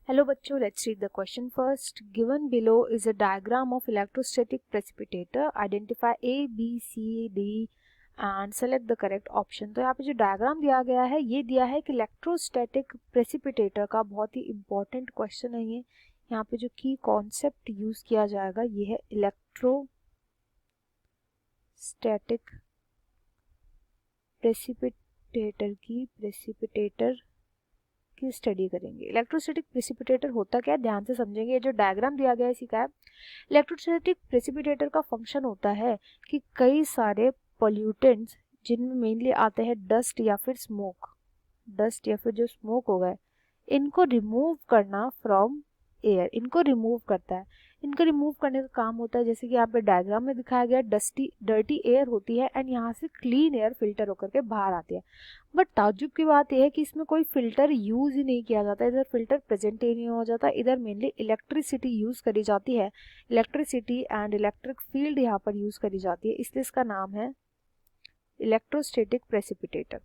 Hello बच्चों, let's read the question first. Given below is a diagram of electrostatic precipitator. Identify A, B, C, D and select the correct option. तो यहाँ पे जो diagram दिया गया है ये दिया है कि इलेक्ट्रोस्टैटिक प्रेसिपिटेटर का बहुत ही इंपॉर्टेंट क्वेश्चन है ये. यहाँ पे जो की कॉन्सेप्ट यूज किया जाएगा ये है इलेक्ट्रोस्टैटिक प्रेसिपिटेटर की स्टडी करेंगे. इलेक्ट्रोस्टैटिक प्रेसिपिटेटर होता क्या है ध्यान से समझेंगे. ये जो डायग्राम दिया गया है इसी का है. इलेक्ट्रोस्टैटिक प्रेसिपिटेटर का फंक्शन होता है कि कई सारे पोल्यूटेंट्स जिनमें मेनली आते हैं डस्ट या फिर जो स्मोक हो गए इनको रिमूव करना फ्रॉम एयर. इनको रिमूव करता है. इनको रिमूव करने का काम होता है जैसे कि यहाँ पे डायग्राम में दिखाया गया डर्टी एयर होती है एंड यहाँ से क्लीन एयर फिल्टर होकर के बाहर आती है. बट ताज्जुब की बात यह है कि इसमें कोई फिल्टर यूज ही नहीं किया जाता. इधर फिल्टर प्रेजेंट ही नहीं हो जाता. इधर मेनली इलेक्ट्रिसिटी यूज करी जाती है. इलेक्ट्रिसिटी एंड इलेक्ट्रिक फील्ड यहाँ पर यूज करी जाती है, इसलिए इसका नाम है इलेक्ट्रोस्टैटिक प्रेसिपिटेटर.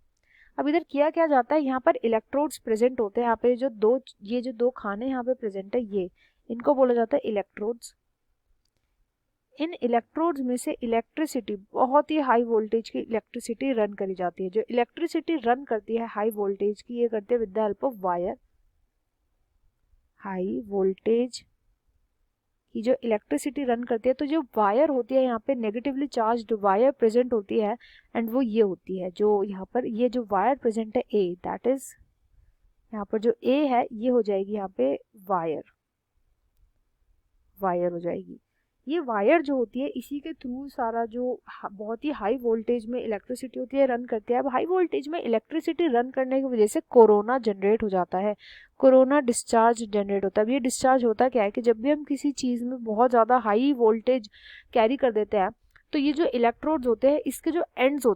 अब इधर किया क्या जाता है, यहाँ पर इलेक्ट्रोड्स प्रेजेंट होते हैं. यहाँ पे जो दो खाने यहाँ पे प्रेजेंट है ये इनको बोला जाता है इलेक्ट्रोड्स. इन इलेक्ट्रोड्स में से इलेक्ट्रिसिटी बहुत ही हाई वोल्टेज की इलेक्ट्रिसिटी रन करी जाती है. जो इलेक्ट्रिसिटी रन करती है हाई वोल्टेज की ये करते हैं with the help of wire. High voltage की जो इलेक्ट्रिसिटी रन करती है तो जो वायर होती है यहाँ पे नेगेटिवली चार्ज्ड वायर प्रेजेंट होती है एंड वो ये होती है जो यहाँ पर ये जो वायर प्रेजेंट है ए दैट इज यहाँ पर जो ए है ये हो जाएगी यहाँ पे वायर हो जाएगी. ये वायर जो होती है इसी के थ्रू सारा जो बहुत ही हाई वोल्टेज में इलेक्ट्रिसिटी होती है रन करती है. अब हाई वोल्टेज में इलेक्ट्रिसिटी रन करने की वजह से कोरोना जनरेट हो जाता है. कोरोना डिस्चार्ज जनरेट होता है. अब ये डिस्चार्ज होता क्या है कि जब भी हम किसी चीज़ में बहुत ज़्यादा हाई वोल्टेज कैरी कर देते हैं तो ये जो इलेक्ट्रोड्स होते हैं इसके जो एंड्स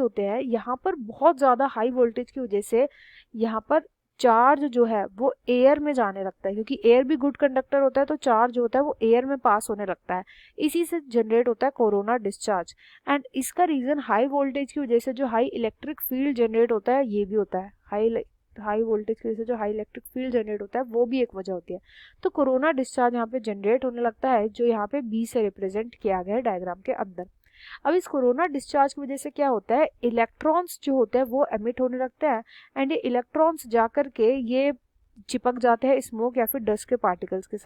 होते हैं यहाँ पर बहुत ज़्यादा हाई वोल्टेज की वजह से यहाँ पर चार्ज जो है वो एयर में जाने लगता है. क्योंकि एयर भी गुड कंडक्टर होता है तो चार्ज होता है वो एयर में पास होने लगता है. इसी से जनरेट होता है कोरोना डिस्चार्ज. एंड इसका रीजन हाई वोल्टेज की वजह से जो हाई इलेक्ट्रिक फील्ड जनरेट होता है ये भी होता है. हाई वोल्टेज की वजह से जो हाई इलेक्ट्रिक फील्ड जनरेट होता है वो भी एक वजह होती है. तो कोरोना डिस्चार्ज यहाँ पे जनरेट होने लगता है जो यहाँ पे बी से रिप्रेजेंट किया गया है डायग्राम के अंदर. अब इस कोरोना डिस्चार्ज की वजह से क्या होता है इलेक्ट्रॉन्स जो होते हैं वो एमिट होने लगते हैं एंड ये इलेक्ट्रॉन्स जाकर के ये चिपक जाते हैं स्मोक या फिर डस्ट के पार्टिकल्स के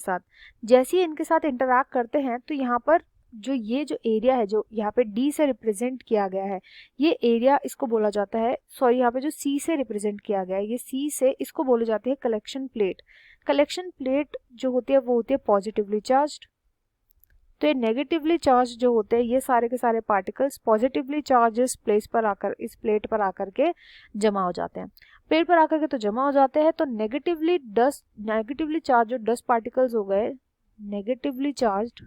साथ. जैसे ही इनके साथ इंटरैक्ट करते हैं तो यहाँ पर जो एरिया है जो यहाँ पे डी से रिप्रेजेंट किया गया है ये एरिया इसको बोला जाता है यहाँ पे जो सी से रिप्रेजेंट किया गया है ये सी से इसको बोले जाते हैं कलेक्शन प्लेट. कलेक्शन प्लेट जो होती है वो होती है पॉजिटिवली चार्ज्ड. तो ये नेगेटिवली चार्ज जो होते हैं ये सारे के सारे पार्टिकल्स पॉजिटिवली चार्ज इस प्लेट पर आकर के जमा हो जाते हैं. प्लेट पर आकर के तो जमा हो जाते हैं तो नेगेटिवली चार्ज जो डस्ट पार्टिकल्स हो गए नेगेटिवली चार्ज्ड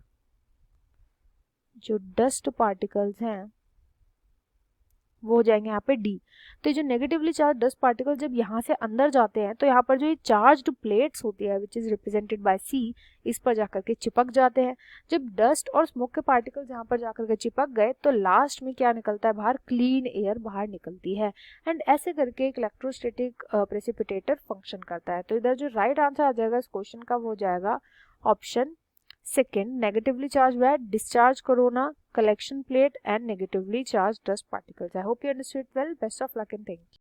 जो डस्ट पार्टिकल्स हैं वो हो जाएंगे यहाँ पे डी. तो ये जो नेगेटिवली चार्ज डस्ट पार्टिकल जब यहाँ से अंदर जाते हैं तो यहाँ पर जो ये चार्ज्ड प्लेट्स होती है विच इज रिप्रेजेंटेड बाय सी इस पर जाकर के चिपक जाते हैं. जब डस्ट और स्मोक के पार्टिकल्स यहाँ पर जाकर के चिपक गए तो लास्ट में क्या निकलता है बाहर क्लीन एयर बाहर निकलती है. एंड ऐसे करके एक इलेक्ट्रोस्टैटिक प्रेसिपिटेटर फंक्शन करता है. तो इधर जो राइट आंसर आ जाएगा इस क्वेश्चन का वो हो जाएगा option second. Negatively charge where discharge corona collection plate and negatively charged dust particles. I hope you understood well. Best of luck and thank you.